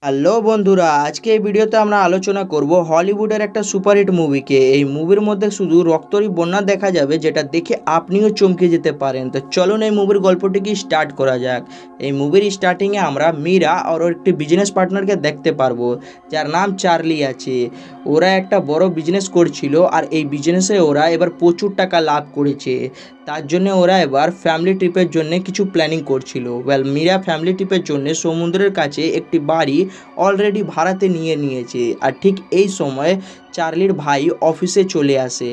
Hello বন্ধুরা, আজকে এই ভিডিওতে আমরা আলোচনা করব হলিউডের একটা সুপারহিট মুভিকে। এই মুভির মধ্যে শুধু রক্তরই বন্যা দেখা যাবে, যেটা দেখে আপনিও চমকে যেতে পারেন। তো চলুন এই মুভির গল্পটিকে স্টার্ট করা যাক। এই মুভির স্টার্টিংয়ে আমরা মীরা আর ওর একটি বিজনেস পার্টনারকে দেখতে পারবো, যার নাম চার্লি আছে। ওরা একটা বড় বিজনেস করছিল, আর এই বিজনেসে ওরা এবার প্রচুর টাকা লাভ করেছে। তার জন্য ওরা এবার ফ্যামিলি ট্রিপের জন্য কিছু প্ল্যানিং করছিল। মীরা ফ্যামিলি ট্রিপের জন্য সমুদ্রের কাছে একটি বাড়ি অলরেডি ভাড়াতে নিয়েছে। আর ঠিক এই সময় চার্লির ভাই অফিসে চলে আসে।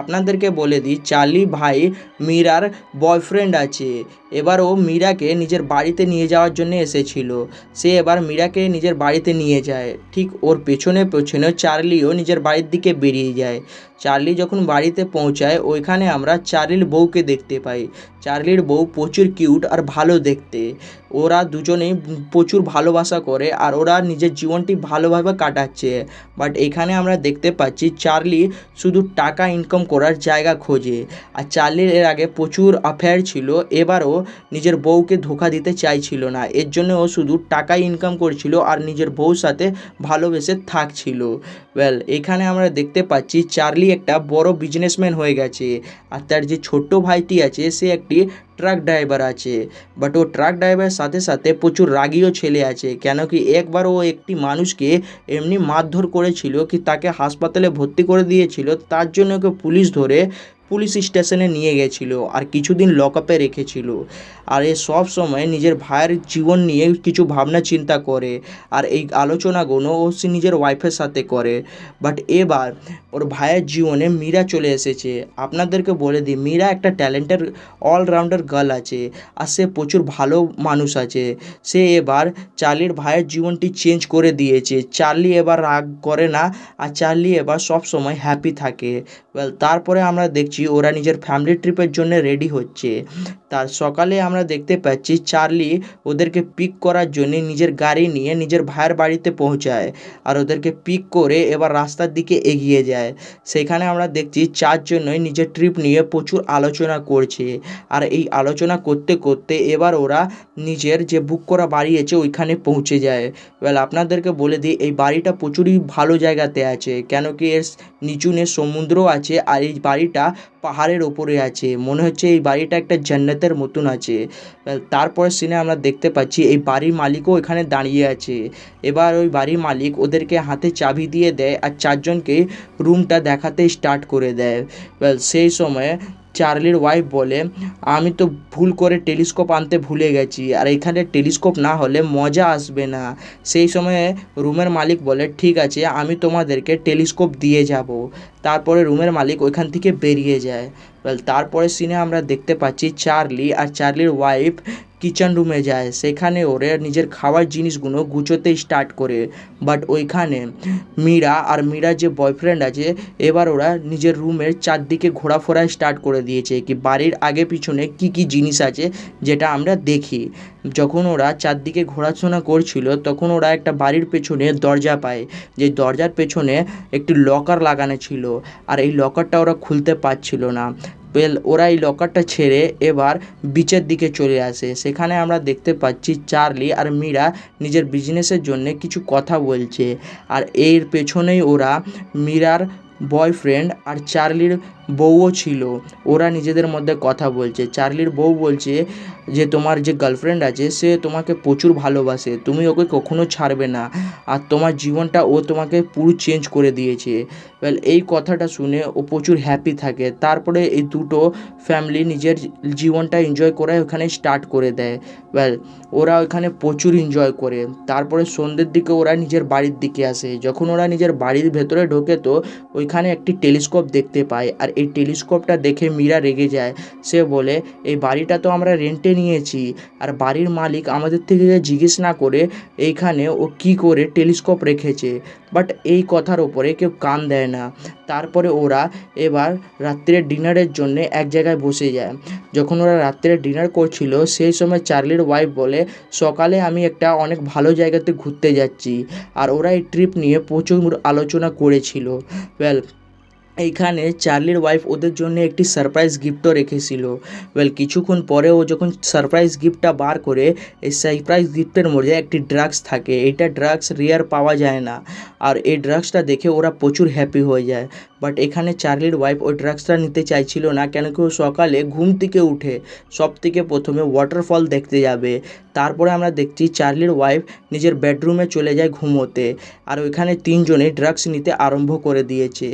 আপনাদেরকে বলে দিই, চার্লি ভাই মীরার বয়ফ্রেন্ড আছে। এবার ও মীরাকে নিজের বাড়িতে নিয়ে যাওয়ার জন্য এসেছিল। সে এবার মীরাকে নিজের বাড়িতে নিয়ে যায়। ঠিক ওর পেছনে পেছনে চার্লিও নিজের বাড়ির দিকে বেরিয়ে যায়। চার্লি যখন বাড়িতে পৌঁছায়, ওইখানে আমরা চার্লির বউকে দেখতে পাই। চার্লির বউ প্রচুর কিউট আর ভালো দেখতে। ওরা দুজনেই প্রচুর ভালোবাসা করে, আর ওরা নিজের জীবনটি ভালোভাবে কাটাচ্ছে। বাট এখানে আমরা দেখতে পাচ্ছি চার্লি শুধু টাকা ইনকাম করার জায়গা খোঁজে। আর চার্লির এর আগে প্রচুর অ্যাফেয়ার ছিল, এবারও নিজের বউকে ধোঁকা দিতে চাইছিল না। এর জন্য ও শুধু টাকাই ইনকাম করছিল আর নিজের বউর সাথে ভালোবেসে থাকছিল। এখানে আমরা দেখতে পাচ্ছি চার্লি একটা বড় বিজনেসম্যান হয়ে গেছে। আর তার যে ছোট্ট ভাইটি আছে, সে একটি ট্রাক ড্রাইভার আছে। বাট ও ট্রাক ড্রাইভারের সাথে সাথে প্রচুর রাগীও ছেলে আছে, কেন কি একবার ও একটি মানুষকে এমনি মারধর করেছিল কি তাকে হাসপাতালে ভর্তি করে দিয়েছিল। তার জন্য ওকে পুলিশ ধরে পুলিশ স্টেশনে নিয়ে গেছিলো আর কিছুদিন লকআপে রেখেছিল। আর এ সব সময় নিজের ভাইয়ের জীবন নিয়ে কিছু ভাবনা চিন্তা করে, আর এই আলোচনাগুলো ও সে নিজের ওয়াইফের সাথে করে। বাট এবার ওর ভাইয়ের জীবনে মীরা চলে এসেছে। আপনাদেরকে বলে দিই, মীরা একটা ট্যালেন্টেড অলরাউন্ডার গার্ল আছে, আর সে প্রচুর ভালো মানুষ আছে। সে এবার চার্লির ভাইয়ের জীবনটি চেঞ্জ করে দিয়েছে। চার্লি এবার রাগ করে না, আর চার্লি এবার সব সময় হ্যাপি থাকে। তারপরে আমরা দেখছি ওরা নিজের ফ্যামিলি ট্রিপের জন্য রেডি হচ্ছে। তার সকালে আমরা দেখতে পাচ্ছি চার্লি ওদেরকে পিক করার জন্য নিজের গাড়ি নিয়ে নিজের ভাইয়ের বাড়িতে পৌঁছায়, আর ওদেরকে পিক করে এবার রাস্তার দিকে এগিয়ে যায়। সেখানে আমরা দেখছি চারজনই নিজের ট্রিপ নিয়ে প্রচুর আলোচনা করছে। আর এই আলোচনা করতে করতে এবার ওরা নিজের যে বুক করা বাড়ি আছে ওইখানে পৌঁছে যায়। আপনাদেরকে বলে দিই, এই বাড়িটা প্রচুরই ভালো জায়গাতে আছে, কেন কি এর নিচুনে সমুদ্র আছে, আর এই বাড়িটা পাহাড়ের ওপরে আছে। মনে হচ্ছে এই বাড়িটা একটা জান্নাতের মতন আছে। তারপরে সিনে আমরা দেখতে পাচ্ছি এই বাড়ির মালিকও এখানে দাঁড়িয়ে আছে। এবার ওই বাড়ির মালিক ওদেরকে হাতে চাবি দিয়ে দেয়, আর চারজনকে রুমটা দেখাতে স্টার্ট করে দেয়। সেই সময় চার্লির ওয়াইফ বলে, আমি তো ভুল করে টেলিস্কোপ আনতে ভুলে গেছি, আর এখানে টেলিস্কোপ না হলে মজা আসবে না। সেই সময়ে রুমের মালিক বলে, ঠিক আছে, আমি তোমাদেরকে টেলিস্কোপ দিয়ে যাব। তারপরে রুমের মালিক ওইখান থেকে বেরিয়ে যায়। তারপরে সিনে আমরা দেখতে পাচ্ছি চার্লি আর চার্লির ওয়াইফ কিচেন রুমে যায়। সেখানে ওরা নিজের খাওয়ার জিনিসগুলো গুছোতে স্টার্ট করে। বাট ওইখানে মীরা আর মীরার যে বয়ফ্রেন্ড আছে, এবার ওরা নিজের রুমের চারদিকে ঘোরাফেরা স্টার্ট করে দিয়েছে কি বাড়ির আগে পিছনে কি কি জিনিস আছে যেটা আমরা দেখি। যখন ওরা চারদিকে ঘোরাশোনা করছিল, তখন ওরা একটা বাড়ির পেছনে দরজা পায়, যে দরজার পেছনে একটি লকার লাগানো ছিল, আর এই লকারটা ওরা খুলতে পারছিল না। ওরা এই লকারটা ছেড়ে এবার বিচের দিকে চলে আসে। সেখানে আমরা দেখতে পাচ্ছি চার্লি আর মীরা নিজের বিজনেসের জন্য কিছু কথা বলছে, আর এর পেছনেই ওরা মীরার বয়ফ্রেন্ড আর চার্লির বউও ছিল। ওরা নিজেদের মধ্যে কথা বলছে। চার্লির বউ বলছে যে তোমার যে গার্লফ্রেন্ড আছে সে তোমাকে প্রচুর ভালোবাসে, তুমি ওকে কখনো ছাড়বে না, আর তোমার জীবনটা ও তোমাকে পুরো চেঞ্জ করে দিয়েছে। এই কথাটা শুনে ও প্রচুর হ্যাপি থাকে। তারপরে এই দুটো ফ্যামিলি নিজের জীবনটা এনজয় করে ওখানে স্টার্ট করে দেয়। ওরা ওখানে প্রচুর এনজয় করে। তারপরে সন্ধ্যের দিকে ওরা নিজের বাড়ির দিকে আসে। যখন ওরা নিজের বাড়ির ভেতরে ঢোকে, তো ওইখানে একটি টেলিস্কোপ দেখতে পায়, আর এই টেলিস্কোপটা দেখে মীরা রেগে যায়। সে বলে, এই বাড়িটা তো আমরা রেন্টে নিয়েছি, আর বাড়ির মালিক আমাদের থেকে জিজ্ঞেস না করে এইখানে ও কি করে টেলিস্কোপ রেখেছে। বাট এই কথার ওপরে কেউ কান দেয় না। তারপরে ওরা এবার রাত্রে ডিনারের জন্য এক জায়গায় বসে যায়। যখন ওরা রাত্রে ডিনার করছিল, সেই সময় চার্লির ওয়াইফ বলে, সকালে আমি একটা অনেক ভালো জায়গাতে ঘুরতে যাচ্ছি। আর ওরা এই ট্রিপ নিয়ে প্রচুর আলোচনা করেছিল। এইখানে চার্লির ওয়াইফ ওদের জন্য একটি সারপ্রাইজ গিফটও রেখেছিল। কিছুক্ষণ পরে ও যখন সারপ্রাইজ গিফটটা বার করে, এই সারপ্রাইজ গিফটের মধ্যে একটি ড্রাগস থাকে। এইটা ড্রাগস রেয়ার পাওয়া যায় না, আর এই ড্রাগসটা দেখে ওরা প্রচুর হ্যাপি হয়ে যায়। বাট এখানে চার্লির ওয়াইফ ওই ড্রাগসটা নিতে চাইছিল না, কেন কি ও সকালে ঘুম থেকে উঠে সব থেকে প্রথমে ওয়াটারফল দেখতে যাবে। তারপরে আমরা দেখছি চার্লির ওয়াইফ নিজের বেডরুমে চলে যায় ঘুমোতে, আর ওইখানে তিনজনে ড্রাগস নিতে আরম্ভ করে দিয়েছে।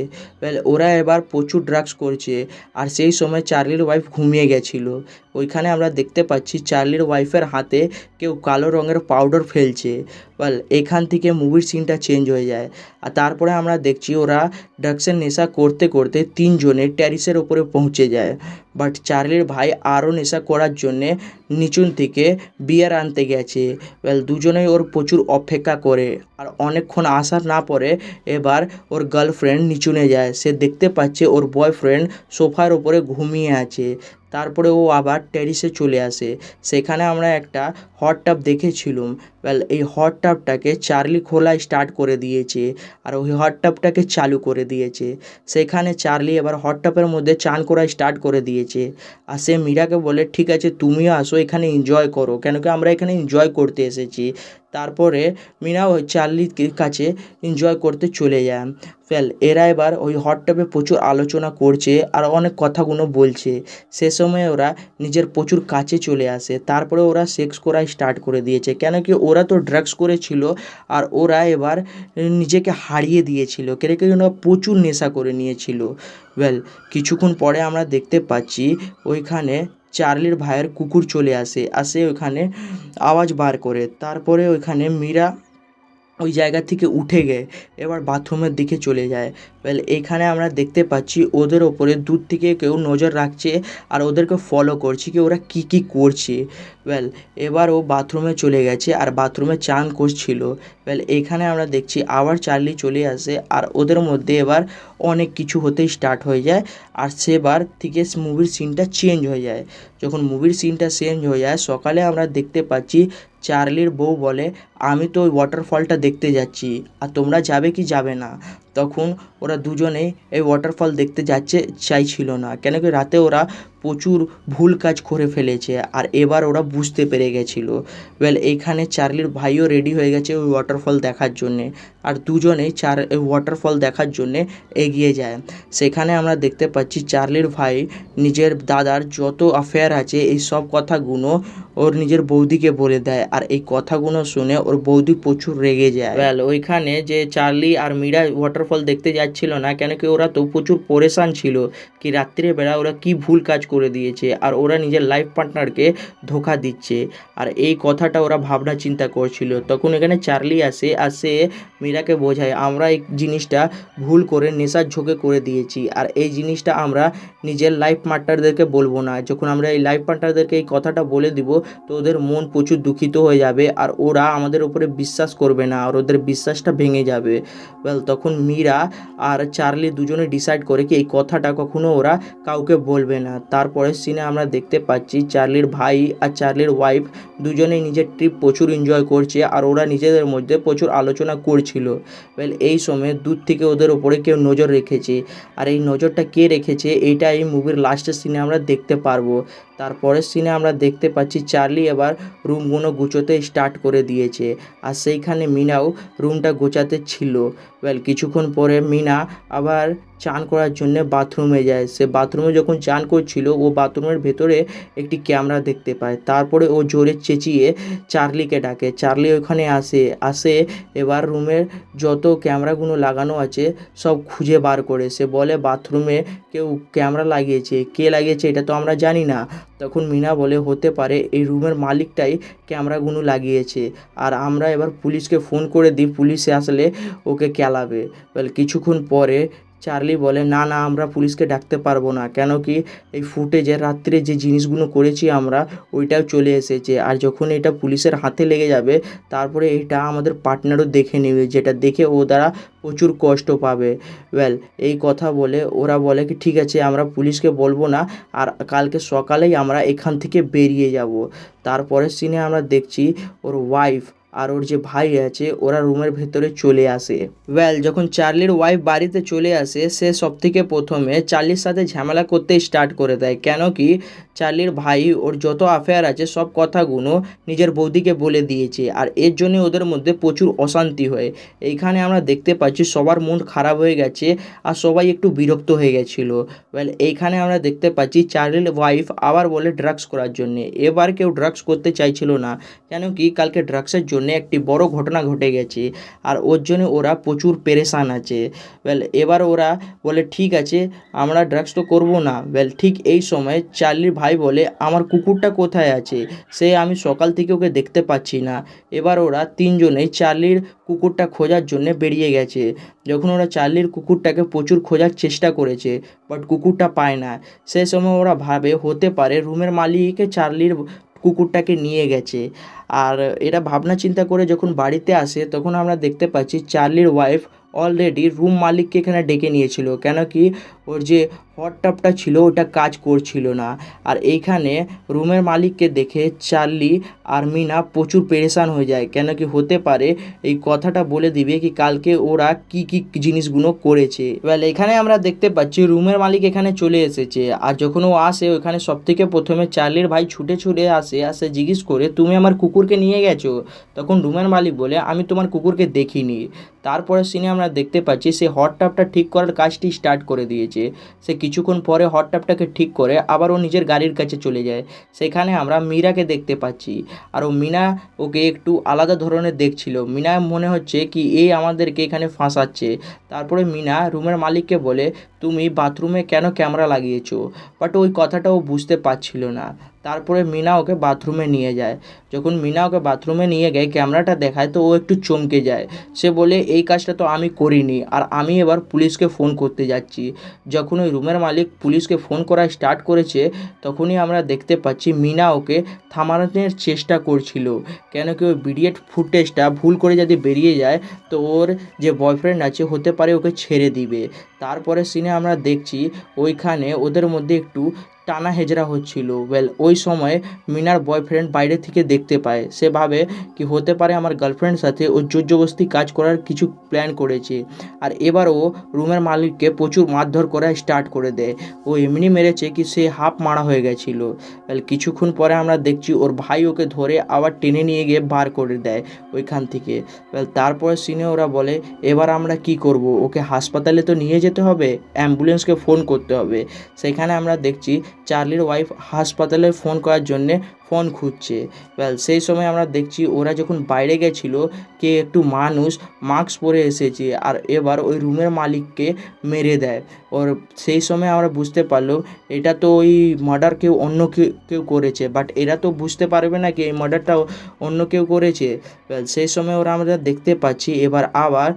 ওরা এবার প্রচুর ড্রাগস করছে, আর সেই সময় চার্লির ওয়াইফ ঘুমিয়ে গেছিলো। ওইখানে আমরা দেখতে পাচ্ছি চার্লির ওয়াইফের হাতে কেউ কালো রঙের পাউডার ফেলছে। এখান থেকে মুভির সিনটা চেঞ্জ হয়ে যায়। আর তারপরে আমরা দেখছি ওরা ড্রাগসের নেশা করতে করতে তিনজনে ট্যারিসের ওপরে পৌঁছে যায়। বাট চার্লির ভাই আরও নেশা করার জন্যে নিচুন থেকে বিয়ার আনতে গেছে। দুজনেই ওর প্রচুর অপেক্ষা করে, আর অনেকক্ষণ আসার না পরে এবার ওর গার্লফ্রেন্ড নিচুনে যায়। সে দেখতে পাচ্ছে ওর বয়ফ্রেন্ড সোফার ওপরে ঘুমিয়ে আছে। তারপরে ও আবার টেরিসে চলে আসে। সেখানে আমরা একটা হট টাব দেখেছিলাম। এই হট টাবটাকে চার্লি খোলা স্টার্ট করে দিয়েছে, আর ওই হট টাবটাকে চালু করে দিয়েছে। সেখানে চার্লি এবার হট টাবের মধ্যে চান করা স্টার্ট করে দিয়েছে। আর সে মীরাকে বলে, ঠিক আছে তুমিও আসো, এখানে এনজয় করো, কেন কি আমরা এখানে এনজয় করতে এসেছি। তারপরে মীরা ওই চার্লির কাছে এনজয় করতে চলে যায়। এরা এবার ওই হট টাবে প্রচুর আলোচনা করছে আর অনেক কথাগুলো বলছে। সে সময় ওরা নিজের প্রচুর কাছে চলে আসে। তারপরে ওরা সেক্স করা স্টার্ট করে দিয়েছে, কেন কি ওরা তো ড্রাগস করেছিল, আর ওরা এবার নিজেকে হারিয়ে দিয়েছিল, কেন কি ওরা প্রচুর নেশা করে নিয়েছিল। কিছুক্ষণ পরে আমরা দেখতে পাচ্ছি ওইখানে চার্লির ভাইয়ের কুকুর চলে আসে ওইখানে আওয়াজ বার করে। তারপরে ওইখানে মীরা ওই জায়গা থেকে উঠে গিয়ে এবার বাথরুমের দিকে চলে যায়। এইখানে আমরা দেখতে পাচ্ছি ওদের ওপরে দূর থেকে কেউ নজর রাখছে আর ওদেরকে ফলো করছে কি ওরা কি করছে। এবার ও বাথরুমে চলে গেছে আর বাথরুমে চান করছিল। এইখানে আমরা দেখছি আবার চার্লি চলে আসে, আর ওদের মধ্যে এবার অনেক কিছু হতে স্টার্ট হয়ে যায়। আর সেবার থেকে মুভির সিনটা চেঞ্জ হয়ে যায়। যখন মুভির সিনটা চেঞ্জ হয়ে যায়, সকালে আমরা দেখতে পাচ্ছি চার্লির বউ বলে, আমি তো ওই ওয়াটারফলটা দেখতে যাচ্ছি, আর তোমরা যাবে কি যাবে না। তখন ওরা দুজনেই এই ওয়াটারফল দেখতে চাইছিল না, কেন কি রাতে ওরা প্রচুর ভুল কাজ করে ফেলেছে, আর এবার ওরা বুঝতে পেরে গেছিলো। এইখানে চার্লির ভাইও রেডি হয়ে গেছে ওই ওয়াটারফল দেখার জন্যে, আর দুজনেই ওয়াটারফল দেখার জন্যে এগিয়ে যায়। সেখানে আমরা দেখতে পাচ্ছি চার্লির ভাই নিজের দাদার যত অ্যাফেয়ার আছে এই সব কথাগুলো ওর নিজের বৌদিকে বলে দেয়, আর এই কথাগুলো শুনে ওর বৌদি প্রচুর রেগে যায়। ওইখানে যে চার্লি আর মীরা ওয়াটারফল দেখতে যাচ্ছিল না, কেন কি ওরা তো প্রচুর পরেশান ছিল কি রাত্রিবেলা ওরা কি ভুল কাজ করে দিয়েছে, আর ওরা নিজের লাইফ পার্টনারকে ধোঁকা দিচ্ছে, আর এই কথাটা ওরা ভাবনা চিন্তা করছিল। তখন এখানে চার্লি আসে মীরাকে বোঝায়, আমরা এই জিনিসটা ভুল করে নেশার ঝোঁকে করে দিয়েছি, আর এই জিনিসটা আমরা নিজের লাইফ পার্টনারদেরকে বলবো না। যখন আমরা এই লাইফ পার্টনারদেরকে এই কথাটা বলে দিব, তো ওদের মন প্রচুর দুঃখিত হয়ে যাবে, আর ওরা আমাদের উপরে বিশ্বাস করবে না, আর ওদের বিশ্বাসটা ভেঙে যাবে। তখন মীরা আর চার্লি দুজনে ডিসাইড করে কি এই কথাটা কখনো ওরা কাউকে বলবে না। তারপরে সিনে আমরা দেখতে পাচ্ছি চার্লির ভাই আর চার্লির ওয়াইফ দুজনেই নিজের ট্রিপ প্রচুর এনজয় করছে, আর ওরা নিজেদের মধ্যে প্রচুর আলোচনা করছিল। এই সময় দূর থেকে ওদের ওপরে কেউ নজর রেখেছে, আর এই নজরটা কে রেখেছে এইটা এই মুভির লাস্টের সিনে আমরা দেখতে পারবো। তারপরের সিনে আমরা দেখতে পাচ্ছি চার্লি এবার রুমগুলো গুছোতে স্টার্ট করে দিয়েছে, আর সেইখানে মিনাও রুমটা গোছাতে ছিল। কিছুক্ষণ পরে মিনা আবার চান করার জন্য বাথরুমে যায়। সে বাথরুমে যখন চান করছিল, ও বাথরুমের ভেতরে একটি ক্যামেরা দেখতে পায়। তারপরে ও জোরে চেঁচিয়ে চার্লিকে ডাকে। চার্লি ওখানে আসে এবার রুমের যত ক্যামেরাগুলো লাগানো আছে সব খুঁজে বার করে। সে বলে বাথরুমে কেউ ক্যামেরা লাগিয়েছে, কে লাগিয়েছে এটা তো আমরা জানি না। তখন মিনা বলে, হতে পারে এই রুমের মালিকটাই ক্যামেরাগুলো লাগিয়েছে, আর আমরা এবার পুলিশকে ফোন করে দিই, পুলিশে আসলে ওকে কেলাবে। কিছুক্ষণ পরে চার্লি বলে, না আমরা পুলিশকে ডাকতে পারবো না, কেন কি এই ফুটেজে রাত্রে যে জিনিসগুলো করেছি আমরা ওইটাও চলে এসেছে, আর যখন এটা পুলিশের হাতে লেগে যাবে তারপরে এটা আমাদের পার্টনারও দেখে নেবে, যেটা দেখে ও দ্বারা প্রচুর কষ্ট পাবে। এই কথা বলে ওরা বলে কি ঠিক আছে আমরা পুলিশকে বলবো না, আর কালকে সকালেই আমরা এখান থেকে বেরিয়ে যাব। তারপরের সিনে আমরা দেখছি ওর ওয়াইফ আর ওর যে ভাই আছে ওরা রুমের ভেতরে চলে আসে। যখন চার্লির ওয়াইফ বাড়িতে চলে আসে সে সবথেকে প্রথমে চার্লির সাথে ঝামেলা করতে স্টার্ট করে দেয়, কেন কি চার্লির ভাই ওর যত অ্যাফেয়ার আছে সব কথাগুলো নিজের বৌদিকে বলে দিয়েছে, আর এর জন্য ওদের মধ্যে প্রচুর অশান্তি হয়। এইখানে আমরা দেখতে পাচ্ছি সবার মন খারাপ হয়ে গেছে আর সবাই একটু বিরক্ত হয়ে গেছিলো। এইখানে আমরা দেখতে পাচ্ছি চার্লির ওয়াইফ আবার বলে ড্রাগস করার জন্যে। এবার কেউ ড্রাগস করতে চাইছিল না, কেন কি কালকে ড্রাগসের জন্য একটি বড় ঘটনা ঘটে গেছে আর ওর জন্য ওরা প্রচুর পেরেশান আছে। এবার ওরা বলে ঠিক আছে আমরা ড্রাগস তো করবো না। ঠিক এই সময় চার্লির ভাই বলে আমার কুকুরটা কোথায় আছে, সে আমি সকাল থেকে ওকে দেখতে পাচ্ছি না। এবার ওরা তিনজনেই চার্লির কুকুরটা খোঁজার জন্য বেরিয়ে গেছে। যখন ওরা চার্লির কুকুরটাকে প্রচুর খোঁজার চেষ্টা করেছে বাট কুকুরটা পায় না, সেই সময় ওরা ভাবে হতে পারে রুমের মালিক চার্লির কুকুরটাকে নিয়ে গেছে। আর এটা ভাবনা চিন্তা করে যখন বাড়িতে আসে তখন আমরা দেখতে পাচ্ছি চার্লির ওয়াইফ অলরেডি রুম মালিককে এখানে ডেকে নিয়েছিল, কেন কি ওর যে হট টাবটা ছিল ওটা কাজ করছিল না। আর এইখানে রুমের মালিককে দেখে চার্লি আর মিনা প্রচুর পেরেশান হয়ে যায়, কেন কি হতে পারে এই কথাটা বলে দিবে কি কালকে ওরা কি কি জিনিসগুলো করেছে। এখানে আমরা দেখতে পাচ্ছি রুমের মালিক এখানে চলে এসেছে, আর যখন ও আসে ওখানে সবথেকে প্রথমে চার্লির ভাই ছুটে ছুটে আসে জিজ্ঞেস করে তুমি আমার কুকুরকে নিয়ে গেছো? তখন রুমের মালিক বলে আমি তোমার কুকুরকে দেখিনি। তারপরে সিনে আমরা দেখতে পাচ্ছি সে হট টাবটা ঠিক করার কাজটি স্টার্ট করে দিয়েছে। সে কিছুক্ষণ পরে হট টাবটাকে ঠিক করে আবার ও নিজের গাড়ির কাছে চলে যায়। সেখানে আমরা মীরাকে দেখতে পাচ্ছি, আর ও মিনা ওকে একটু আলাদা ধরনের দেখছিল। মিনা মনে হচ্ছে কি এই আমাদেরকে এখানে ফাঁসাচ্ছে। তারপরে মিনা রুমের মালিককে বলে তুমি বাথরুমে কেন ক্যামেরা লাগিয়েছো, বাট ওই কথাটা ও বুঝতে পারছিল না। তারপরে মিনা ওকে বাথরুমে নিয়ে যায়। যখন মিনা ওকে বাথরুমে নিয়ে গিয়ে ক্যামেরাটা দেখায় তো ও একটু চমকে যায়। সে বলে এই কাজটা তো আমি করিনি, আর আমি এবার পুলিশকে ফোন করতে যাচ্ছি। যখন ওই রুমের মালিক পুলিশকে ফোন করা স্টার্ট করেছে তখনই আমরা দেখতে পাচ্ছি মিনা ওকে থামানোর চেষ্টা করছিল, কেন কি ওই ভিডিও ফুটেজটা ভুল করে যদি বেরিয়ে যায় তো ওর যে বয়ফ্রেন্ড আছে হতে পারে ওকে ছেড়ে দিবে। তারপরে সিনে আমরা দেখছি ওইখানে ওদের মধ্যে একটু টানা হেজরা হচ্ছিল। ওই সময় মিনার বয়ফ্রেন্ড বাইরে থেকে দেখতে পায়। সে ভাবে কি হতে পারে আমার গার্লফ্রেন্ডের সাথে ও জোরজবস্তি কাজ করার কিছু প্ল্যান করেছে। আর এবার ও রুমের মালিককে প্রচুর মারধর করা স্টার্ট করে দেয়। ও এমনি মেরেছে কি সে হাফ মারা হয়ে গেছিল। কিছুক্ষণ পরে আমরা দেখছি ওর ভাই ওকে ধরে আবার টেনে নিয়ে গিয়ে বার করে দেয় ওইখান থেকে। তারপরে সিনে ওরা বলে এবার আমরা কি করব, ওকে হাসপাতালে তো নিয়ে যেতে হবে, অ্যাম্বুলেন্সকে ফোন করতে হবে। সেখানে আমরা দেখছি চার্লির ওয়াইফ হাসপাতালে ফোন করার জন্যে ফোন খুঁজছে। সেই সময় আমরা দেখছি ওরা যখন বাইরে গেছিলো কে একটু মানুষ মাস্ক পরে এসেছে আর এবার ওই রুমের মালিককে মেরে দেয়। ওর সেই সময় আমরা বুঝতে পারলো এটা তো ওই মার্ডার কেউ অন্য কেউ করেছে, বাট এরা তো বুঝতে পারবে না কি এই মার্ডারটা অন্য কেউ করেছে। সেই সময় ওরা আমরা দেখতে পাচ্ছি এবার আবার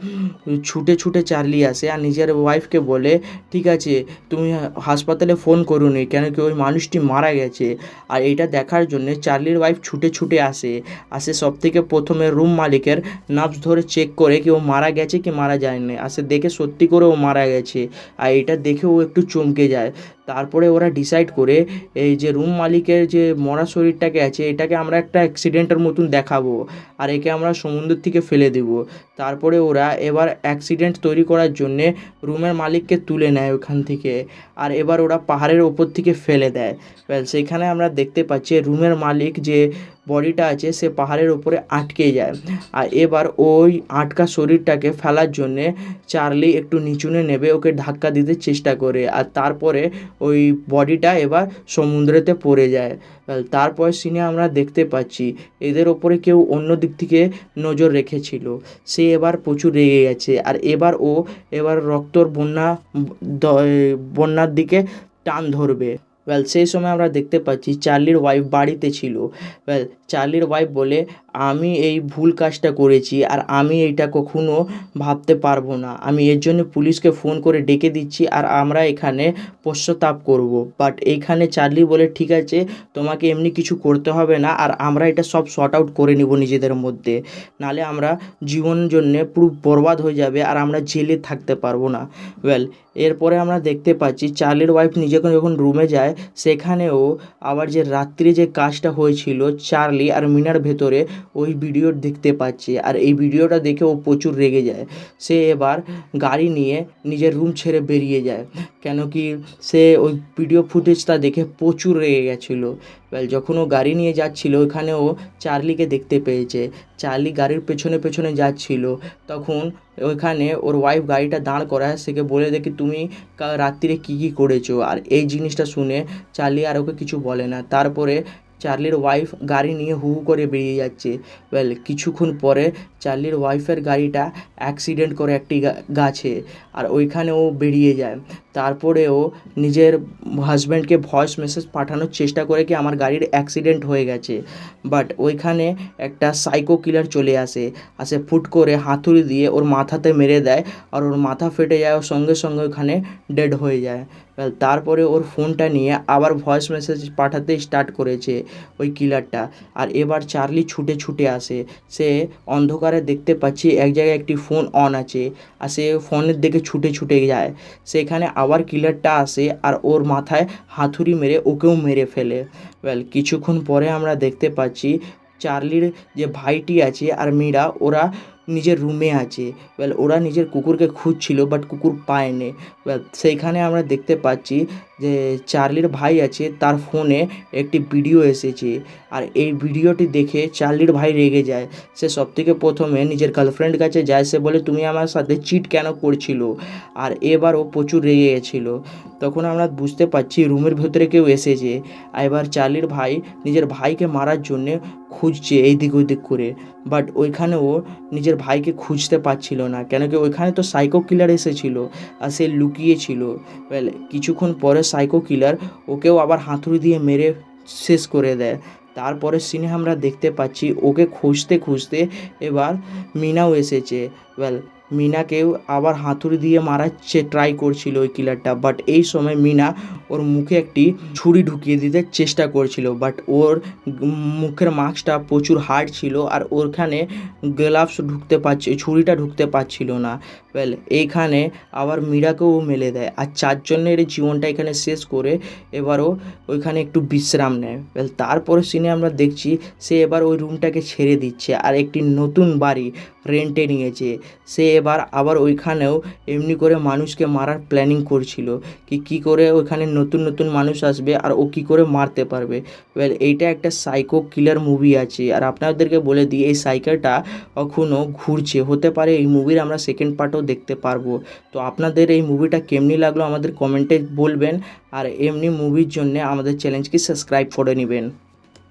ছুটে ছুটে চার্লি আসে আর নিজের ওয়াইফকে বলে ঠিক আছে তুমি হাসপাতালে ফোন করুনি, কেন কি ওই মানুষটি মারা গেছে। আর এটা দেখার জন্য চার্লির ওয়াইফ ছুটে ছুটে আসে সব থেকে প্রথমে রুম মালিকের নার্ভস ধরে চেক করে কি ও মারা গেছে কি মারা যায়নি। আসে দেখে সত্যি করে ও মারা গেছে, আর এটা দেখে ও একটু চমকে যায়। তারপরে ওরা ডিসাইড করে এই যে রুম মালিকের যে মরা শরীরটাকে আছে এটাকে আমরা একটা অ্যাক্সিডেন্টের মতন দেখাবো আর একে আমরা সমুদ্র থেকে ফেলে দেব। তারপরে ওরা এবার অ্যাক্সিডেন্ট তৈরি করার জন্যে রুমের মালিককে তুলে নেয় ওখান থেকে, আর এবার ওরা পাহাড়ের ওপর থেকে ফেলে দেয়। সেইখানে আমরা দেখতে পাচ্ছি রুমের মালিক যে বডিটা আছে সে পাহাড়ের উপরে আটকে যায়, আর এবার ওই আটকা শরীরটাকে ফেলার জন্যে চার্লি একটু নিচুনে নেবে ওকে ধাক্কা দিতে চেষ্টা করে, আর তারপরে ওই বডিটা এবার সমুদ্রেতে পড়ে যায়। তারপর সিনে আমরা দেখতে পাচ্ছি এদের ওপরে কেউ অন্য দিক থেকে নজর রেখেছিল। সে এবার প্রচুর রেগে গেছে, আর এবার রক্তর বন্যার দিকে টান ধরবে। সেই সময় আমরা দেখতে পাচ্ছি চার্লির ওয়াইফ বাড়িতে ছিল। চার্লির ওয়াইফ বলে আমি এই ভুল কাজটা করেছি আর আমি এইটা কখনো ভাবতে পারবো না, আমি এর জন্য পুলিশকে ফোন করে ডেকে দিচ্ছি আর আমরা এখানে পশ্চাতাপ করব। বাট এইখানে চার্লি বলে ঠিক আছে তোমাকে এমনি কিছু করতে হবে না, আর আমরা এটা সব শর্ট আউট করে নিব নিজেদের মধ্যে, নালে আমরা জীবন জন্যে পুরো বরবাদ হয়ে যাবে আর আমরা জেলে থাকতে পারবো না। এরপরে আমরা দেখতে পাচ্ছি চার্লির ওয়াইফ নিজে যখন রুমে যায় সেখানেও আবার যে রাত্রে যে কাজটা হয়েছিল চার্লি আর মিনার ভেতরে ওই ভিডিও দেখতে পাচ্ছে। আর এই ভিডিওটা দেখে ও প্রচুর রেগে যায়। সে এবার গাড়ি নিয়ে নিজের রুম ছেড়ে বেরিয়ে যায়, কেন কি সে ওই ভিডিও ফুটেজটা দেখে প্রচুর রেগে গেছিলো। যখন ও গাড়ি নিয়ে যাচ্ছিল ওখানে ও চার্লিকে দেখতে পেয়েছে। চার্লি গাড়ির পেছনে পেছনে যাচ্ছিল, তখন ওইখানে ওর ওয়াইফ গাড়িটা দাঁড় করায়, সেকে বলে দেখি তুমি রাত্রিরে কী কী করেছো। আর এই জিনিসটা শুনে চার্লি আর ওকে কিছু বলে না। তারপরে চার্লির ওয়াইফ গাড়ি নিয়ে হু হু করে বেরিয়ে যাচ্ছে। কিছুক্ষণ পরে চার্লির ওয়াইফের গাড়িটা অ্যাক্সিডেন্ট করে একটি গাছে, আর ওইখানে ও বেরিয়ে যায়। তারপরে ও নিজের হাজব্যান্ডকে ভয়েস মেসেজ পাঠানোর চেষ্টা করে কি আমার গাড়ির অ্যাক্সিডেন্ট হয়ে গেছে, বাট ওইখানে একটা সাইকো কিলার চলে আসে ফুট করে হাতুড়ি দিয়ে ওর মাথাতে মেরে দেয়, আর ওর মাথা ফেটে যায়, ওর সঙ্গে সঙ্গে ওখানে ডেড হয়ে যায়। তারপরে ওর ফোনটা নিয়ে আবার ভয়েস মেসেজ পাঠাতে স্টার্ট করেছে ওই কিলারটা। আর এবার চার্লি ছুটে ছুটে আসে। সে অন্ধকারে দেখতে পাচ্ছি এক জায়গায় একটি ফোন অন আছে, আর সে ফোনের দিকে ছুটে ছুটে যায়। সেখানে আবার কিলারটা আসে আর ওর মাথায় হাতুড়ি মেরে ওকেও মেরে ফেলে। কিছুক্ষণ পরে আমরা দেখতে পাচ্ছি চার্লির যে ভাইটি আছে আর মীরা ওরা নিজের রুমে আছে। ওরা নিজের কুকুরকে খুঁজছিল, বাট কুকুর পায়নি। সেইখানে আমরা দেখতে পাচ্ছি যে চার্লির ভাই আছে, তার ফোনে একটি ভিডিও এসেছে, আর এই ভিডিওটি দেখে চার্লির ভাই রেগে যায়। সে সবথেকে প্রথমে নিজের গার্লফ্রেন্ড কাছে যায়, সে বলে তুমি আমার সাথে চিট কেন করছিল। আর এবার ও প্রচুর রেগে গেছিলো। তখন আমরা বুঝতে পারছি রুমের ভেতরে কেউ এসেছে। এবার চার্লির ভাই নিজের ভাইকে মারার জন্যে খুঁজছে এইদিক ওইদিক করে, বাট ওইখানে ও নিজের ভাইকে খুঁজতে পারছিল না, কেন কি ওইখানে তো সাইকো কিলার এসেছিল আর সে লুকিয়েছিল। কিছুক্ষণ পরে সাইকো কিলার ওকেও আবার হাতুড়ি দিয়ে মেরে শেষ করে দেয়। তারপরে সিনে আমরা দেখতে পাচ্ছি ওকে খুঁজতে খুঁজতে এবার মিনাও এসেছে। মিনাকেও আবার হাতুড়ি দিয়ে মারার ট্রাই করছিল ওই কিলারটা, বাট এই সময় মিনা ওর মুখে একটি ছুরি ঢুকিয়ে দিতে চেষ্টা করছিল, বাট ওর মুখের মাস্কটা প্রচুর হার্ড ছিল আর ওখানে গ্লাভস ঢুকতে পারছে, ছুরিটা ঢুকতে পারছিল না। এইখানে আবার মীরাকেও মেলে দেয়, আর চারজনের জীবনটা এখানে শেষ করে এবারও ওইখানে একটু বিশ্রাম নেয়। তারপরে সিনে আমরা দেখছি সে এবার ওই রুমটাকে ছেড়ে দিচ্ছে আর একটি নতুন বাড়ি রেন্টে নিয়েছে। সে এবার আবার ওইখানেও এমনি করে মানুষকে মারার প্ল্যানিং করছিল, কি করে ওইখানে নতুন নতুন মানুষ আসবে আর ও কি করে মারতে পারবে। এইটা একটা সাইকো কিলার মুভি আছে, আর আপনাদেরকে বলে দিই এই সাইকেলটা এখনও ঘুরছে, হতে পারে এই মুভির আমরা সেকেন্ড পার্টও দেখতে পারবো। তো আপনাদের এই মুভিটা কেমনি লাগলো আমাদের কমেন্টে বলবেন, আর এমনি মুভির জন্য আমাদের চ্যানেলকে সাবস্ক্রাইব করে নেবেন।